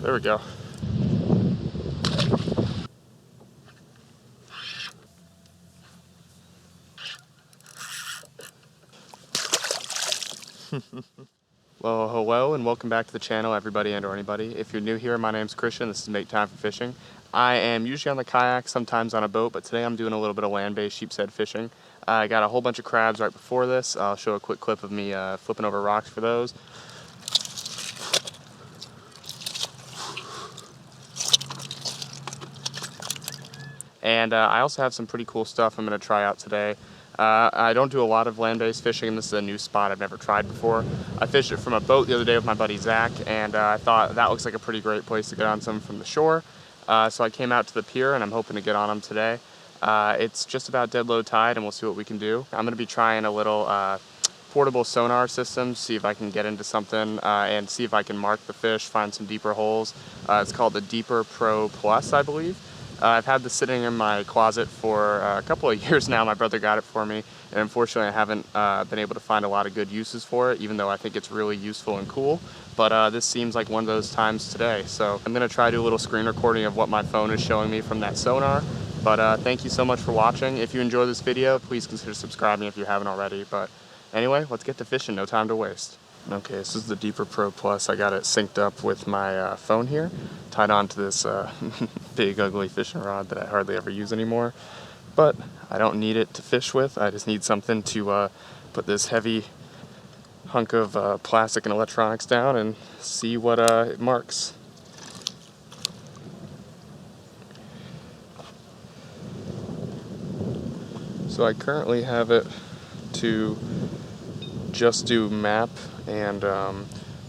There we go. Well, hello and welcome back to the channel, everybody and or anybody. If you're new here, my name's Christian. This is Make Time for Fishing. I am usually on the kayak, sometimes on a boat, but today I'm doing a little bit of land-based sheepshead fishing. I got a whole bunch of crabs right before this. I'll show a quick clip of me flipping over rocks for those. And I also have some pretty cool stuff I'm going to try out today. I don't do a lot of land-based fishing, and this is a new spot I've never tried before. I fished it from a boat the other day with my buddy Zach, and I thought that looks like a pretty great place to get on some from the shore. So I came out to the pier, and I'm hoping to get on them today. It's just about dead low tide, and we'll see what we can do. I'm going to be trying a little portable sonar system, see if I can get into something, and see if I can mark the fish, find some deeper holes. It's called the Deeper Pro Plus, I believe. I've had this sitting in my closet for a couple of years now. My brother got it for me, and unfortunately I haven't been able to find a lot of good uses for it, even though I think it's really useful and cool. But this seems like one of those times today. So I'm going to try to do a little screen recording of what my phone is showing me from that sonar. But thank you so much for watching. If you enjoy this video, please consider subscribing if you haven't already. But anyway, let's get to fishing, no time to waste. Okay, this is the Deeper Pro Plus. I got it synced up with my phone here, tied onto this big ugly fishing rod that I hardly ever use anymore. But I don't need it to fish with. I just need something to put this heavy hunk of plastic and electronics down and see what it marks. So I currently have it to just do map and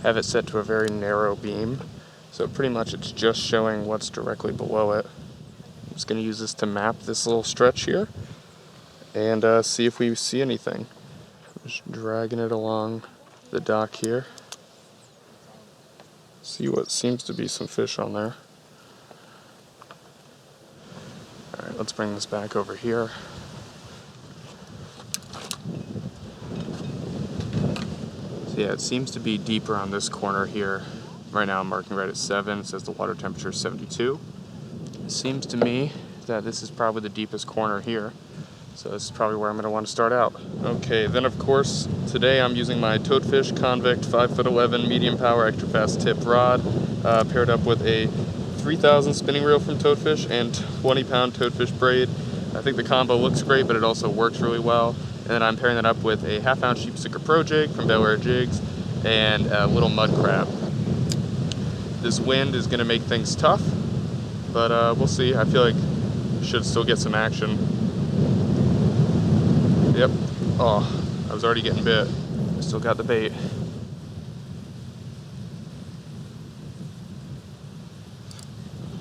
have it set to a very narrow beam. So pretty much it's just showing what's directly below it. I'm just going to use this to map this little stretch here and see if we see anything. I'm just dragging it along the dock here. See what seems to be some fish on there. Alright, let's bring this back over here. Yeah, it seems to be deeper on this corner here. Right now I'm marking right at 7. It says the water temperature is 72. It seems to me that this is probably the deepest corner here. So this is probably where I'm going to want to start out. Okay, then of course, today I'm using my Toadfish Convict 5'11" medium power extra fast tip rod, paired up with a 3000 spinning reel from Toadfish and 20-pound Toadfish braid. I think the combo looks great, but it also works really well. And then I'm pairing that up with a half-ounce Sheep Sticker Pro Jig from Bel Air Jigs and a little mud crab. This wind is going to make things tough, but we'll see. I feel like I should still get some action. Yep. Oh, I was already getting bit. Still got the bait.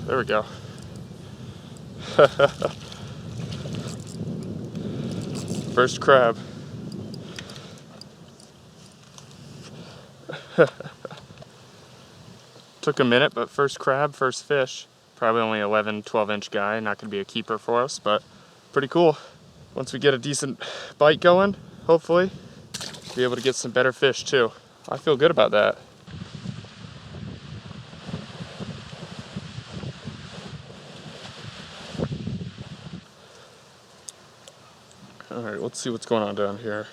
There we go. First crab. Took a minute, but first crab, first fish. Probably only 11, 12-inch guy. Not going to be a keeper for us, but pretty cool. Once we get a decent bite going, hopefully, be able to get some better fish too. I feel good about that. Alright, let's see what's going on down here.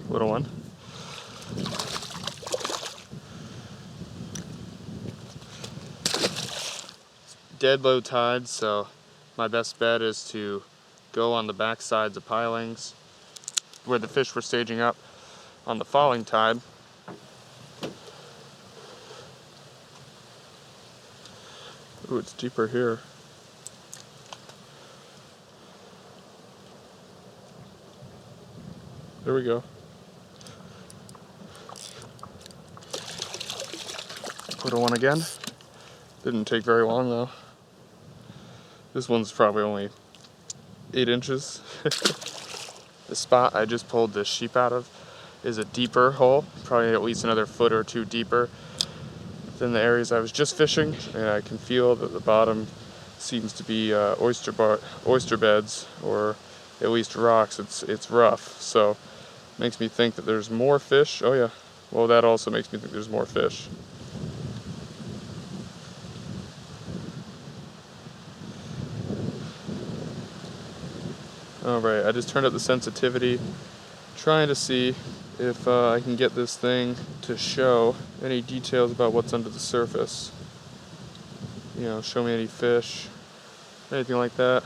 Little one. It's dead low tide, so my best bet is to go on the back sides of pilings where the fish were staging up on the falling tide. Ooh, it's deeper here. There we go. Little one again. Didn't take very long though. This one's probably only 8 inches. The spot I just pulled this sheep out of is a deeper hole, probably at least another foot or two deeper than the areas I was just fishing, and I can feel that the bottom seems to be oyster beds or at least rocks, it's rough. So makes me think that there's more fish. Oh yeah, well that also makes me think there's more fish. Alright, I just turned up the sensitivity, trying to see if I can get this thing to show any details about what's under the surface. You know, show me any fish, anything like that.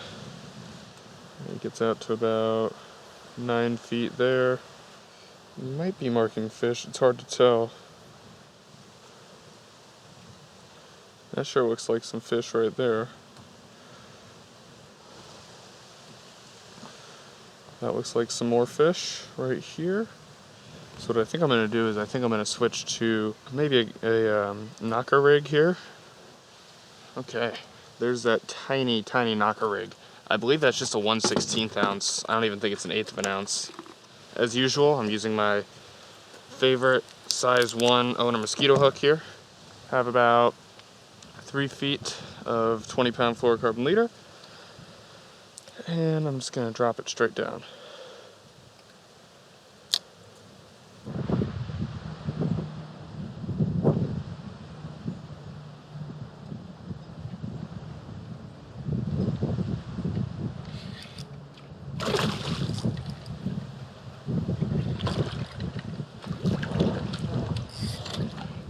It gets out to about 9 feet there. It might be marking fish, it's hard to tell. That sure looks like some fish right there. That looks like some more fish right here. So what I think I'm going to do is I think I'm going to switch to maybe a knocker rig here. Okay, there's that tiny, tiny knocker rig. I believe that's just a 1/16 ounce. I don't even think it's an eighth of an ounce. As usual, I'm using my favorite size 1 owner mosquito hook here. Have about 3 feet of 20-pound fluorocarbon leader. And I'm just going to drop it straight down.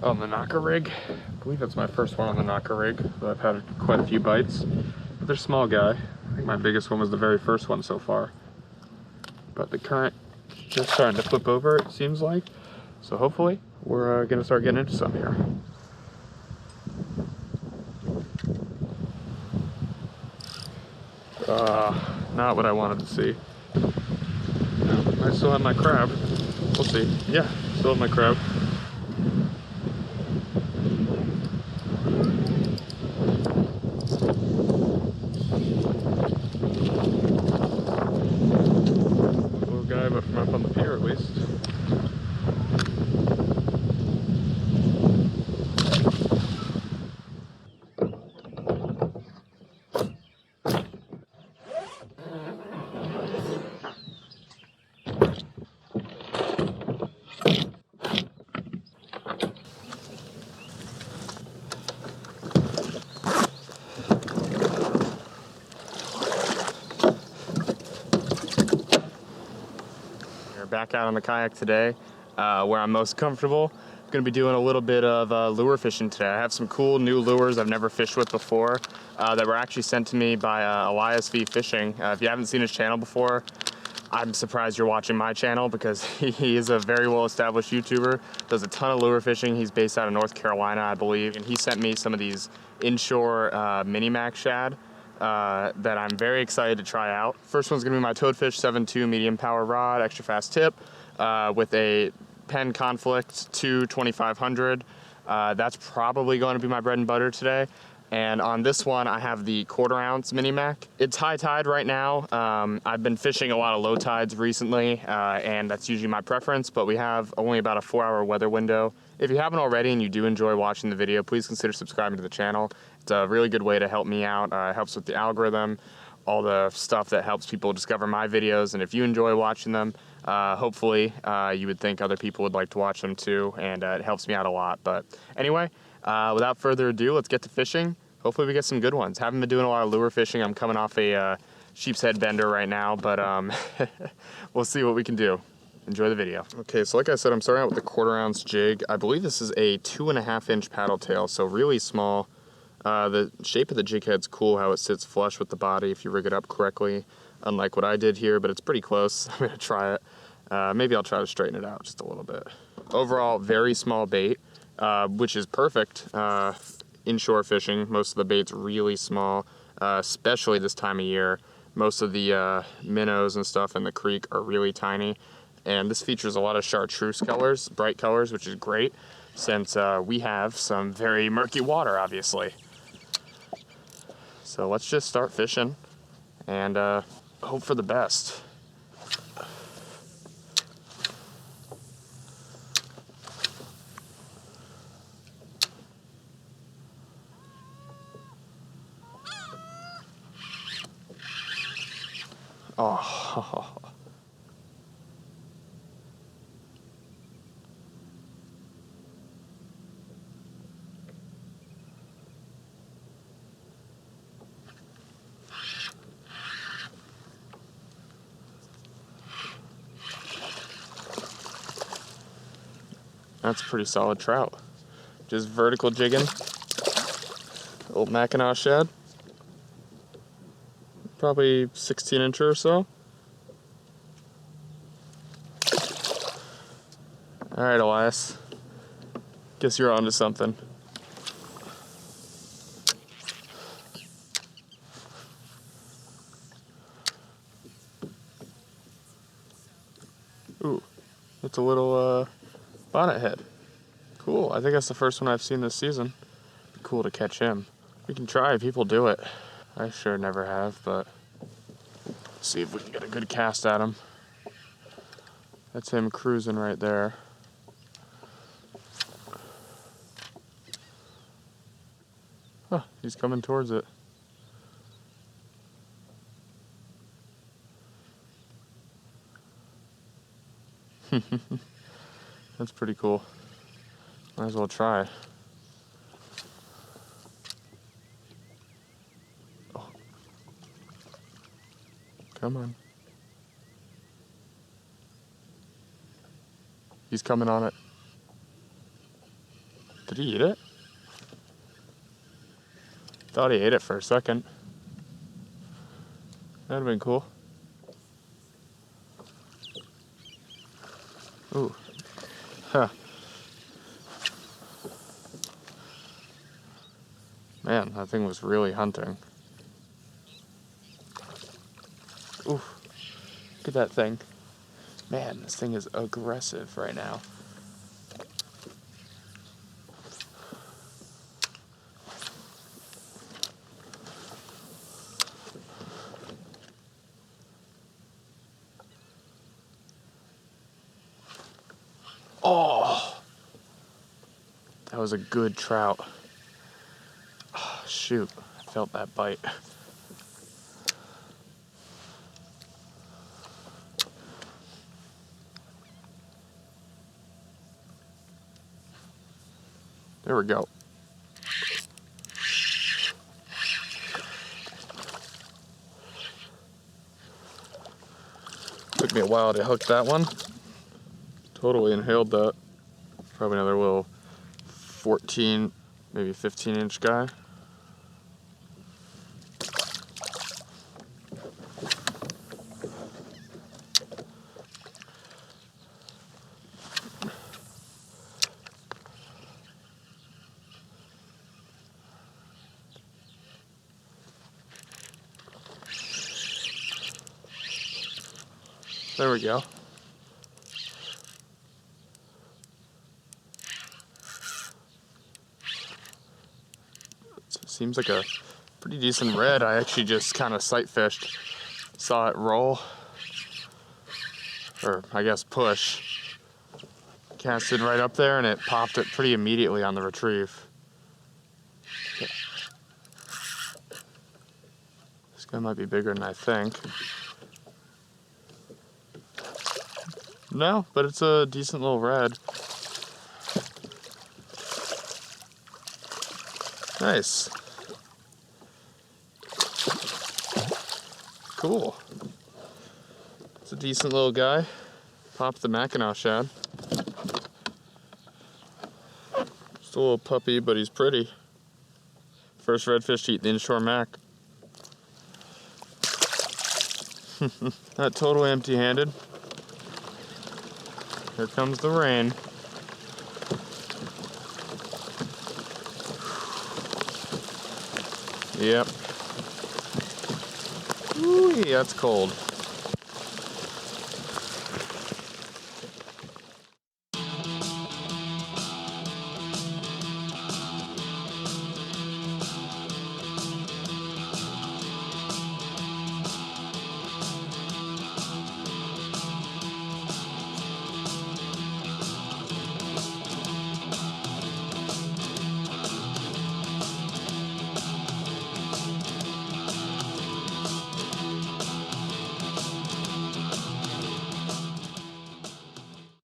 On the knocker rig, I believe that's my first one on the knocker rig. I've had quite a few bites. But they're small guy. I think my biggest one was the very first one so far. But the current is just starting to flip over, it seems like. So hopefully we're gonna start getting into some here. Not what I wanted to see. I still have my crab. We'll see. Yeah, still have my crab. Little guy, but from up on the pier at least. We're back out on the kayak today, where I'm most comfortable. I'm going to be doing a little bit of lure fishing today. I have some cool new lures I've never fished with before that were actually sent to me by EliasVFishing. If you haven't seen his channel before, I'm surprised you're watching my channel because he is a very well-established YouTuber, does a ton of lure fishing. He's based out of North Carolina, I believe, and he sent me some of these Inshore Mackinaw Shad that I'm very excited to try out. First one's gonna be my Toadfish 7.2 medium power rod, extra fast tip, with a Penn Conflict 2 2500. That's probably going to be my bread and butter today. And on this one, I have the 1/4 ounce mini Mac. It's high tide right now. I've been fishing a lot of low tides recently, and that's usually my preference, but we have only about a 4-hour weather window. If you haven't already and you do enjoy watching the video, please consider subscribing to the channel. It's a really good way to help me out. It helps with the algorithm, all the stuff that helps people discover my videos, and if you enjoy watching them, hopefully you would think other people would like to watch them too, and it helps me out a lot. But anyway, without further ado, let's get to fishing. Hopefully we get some good ones. Haven't been doing a lot of lure fishing. I'm coming off a sheepshead bender right now, but we'll see what we can do. Enjoy the video. Okay, so like I said, I'm starting out with the 1/4 ounce jig. I believe this is a 2.5-inch paddle tail, so really small. The shape of the jig head's cool, how it sits flush with the body if you rig it up correctly, unlike what I did here, but it's pretty close. I'm gonna try it. Maybe I'll try to straighten it out just a little bit. Overall, very small bait, which is perfect inshore fishing. Most of the bait's really small, especially this time of year. Most of the minnows and stuff in the creek are really tiny. And this features a lot of chartreuse colors, bright colors, which is great since we have some very murky water, obviously. So let's just start fishing and hope for the best. Oh. That's a pretty solid trout. Just vertical jigging. Old Mackinaw Shad. Probably 16-incher or so. Alright, Elias. Guess you're onto something. Ooh, it's a little bonnet head. Cool, I think that's the first one I've seen this season. Be cool to catch him. We can try, people do it. I sure never have, but see if we can get a good cast at him. That's him cruising right there. Huh, he's coming towards it. That's pretty cool. Might as well try. Oh. Come on. He's coming on it. Did he eat it? Thought he ate it for a second. That'd have been cool. Ooh. Huh. Man, that thing was really hunting. Ooh. Look at that thing. Man, this thing is aggressive right now. Oh! That was a good trout. Oh, shoot, I felt that bite. There we go. Took me a while to hook that one. Totally inhaled that. Probably another little 14, maybe 15-inch guy. There we go. Seems like a pretty decent red. I actually just kind of sight fished. Saw it roll, or I guess push. Casted right up there and it popped it pretty immediately on the retrieve. This guy might be bigger than I think. No, but it's a decent little red. Nice. Cool. It's a decent little guy. Popped the Mackinaw Shad. Just a little puppy, but he's pretty. First redfish to eat the Inshore Mac. Not totally empty-handed. Here comes the rain. Yep. Ooh, that's cold.